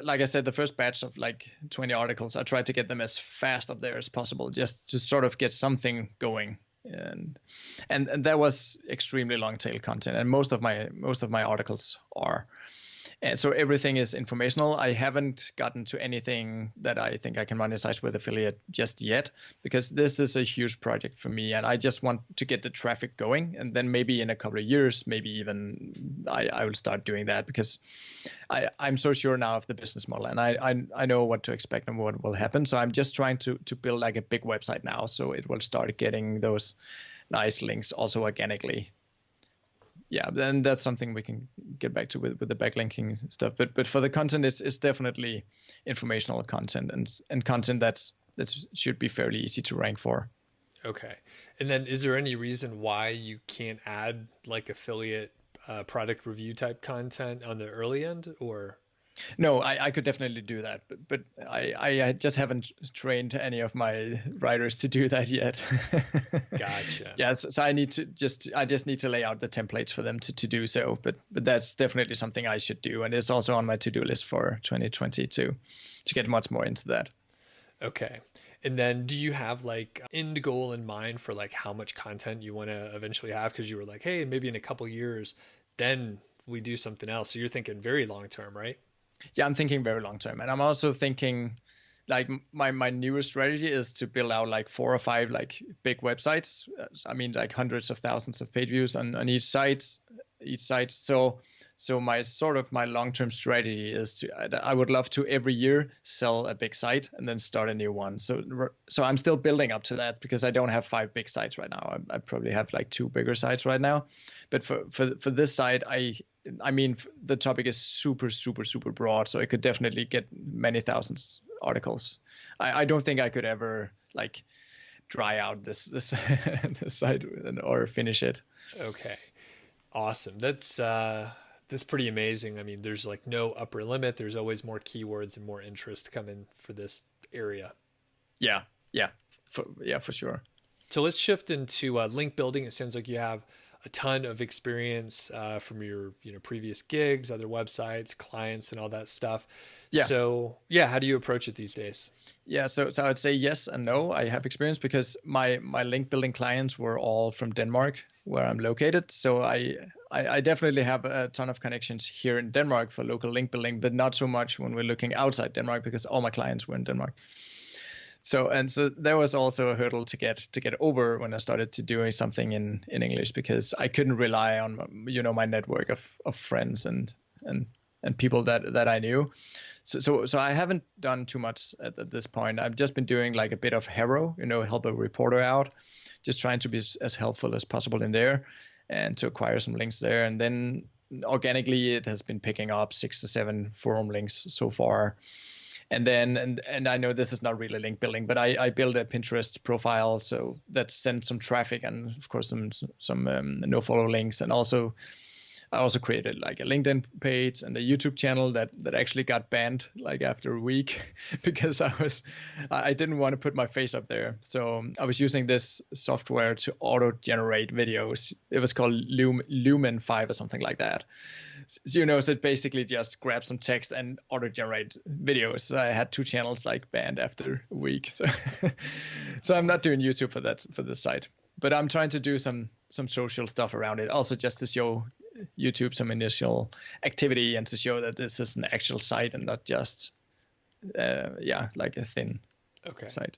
like I said, the first batch of like 20 articles, I tried to get them as fast up there as possible, just to sort of get something going. And that was extremely long tail content, and most of my articles are. And so everything is informational. I haven't gotten to anything that I think I can monetize with affiliate just yet, because this is a huge project for me, and I just want to get the traffic going. And then maybe in a couple of years, maybe even I will start doing that, because I'm so sure now of the business model, and I know what to expect and what will happen. So I'm just trying to build like a big website now, so it will start getting those nice links also organically. Yeah, then that's something we can get back to with the backlinking stuff. But for the content, it's definitely informational content and content that should be fairly easy to rank for. Okay. And then is there any reason why you can't add like affiliate product review type content on the early end, or? No, I could definitely do that, but I just haven't trained any of my writers to do that yet. Gotcha. Yes, so I just need to lay out the templates for them to do so. But that's definitely something I should do, and it's also on my to-do list for 2020 to get much more into that. Okay. And then do you have like end goal in mind for like how much content you want to eventually have? Because you were like, hey, maybe in a couple years, then we do something else. So you're thinking very long term, right? Yeah, I'm thinking very long term, and I'm also thinking like my newest strategy is to build out like 4 or 5 like big websites. I mean, like hundreds of thousands of page views on each site. So my long-term strategy is I would love to every year sell a big site and then start a new one. So I'm still building up to that, because I don't have 5 big sites right now. I probably have like 2 bigger sites right now. But for this site, I mean, the topic is super, super, super broad, so I could definitely get many thousands articles. I don't think I could ever like dry out this this site or finish it. Okay, awesome. That's pretty amazing. I mean, there's like no upper limit. There's always more keywords and more interest coming for this area. Yeah, for sure. So let's shift into link building. It sounds like you have a ton of experience from your previous gigs, other websites, clients, and all that stuff. Yeah. So yeah, how do you approach it these days? Yeah, so I would say yes and no. I have experience because my link building clients were all from Denmark, where I'm located. So I definitely have a ton of connections here in Denmark for local link building, but not so much when we're looking outside Denmark, because all my clients were in Denmark. So there was also a hurdle to get over when I started to doing something in English, because I couldn't rely on my network of friends and people that I knew. So I haven't done too much at this point. I've just been doing like a bit of hero, help a reporter out, just trying to be as helpful as possible in there and to acquire some links there. And then organically it has been picking up 6 to 7 forum links so far. And then, and I know this is not really link building, but I build a Pinterest profile, so that sends some traffic and of course some no follow links, and I also created like a LinkedIn page and a YouTube channel that actually got banned like after a week because I didn't want to put my face up there. So I was using this software to auto generate videos. It was called Lumen 5 or something like that. So it basically just grabs some text and auto generate videos. So I had 2 channels like banned after a week. So I'm not doing YouTube for this site, but I'm trying to do some social stuff around it, also just to show YouTube some initial activity and to show that this is an actual site and not just like a thin site.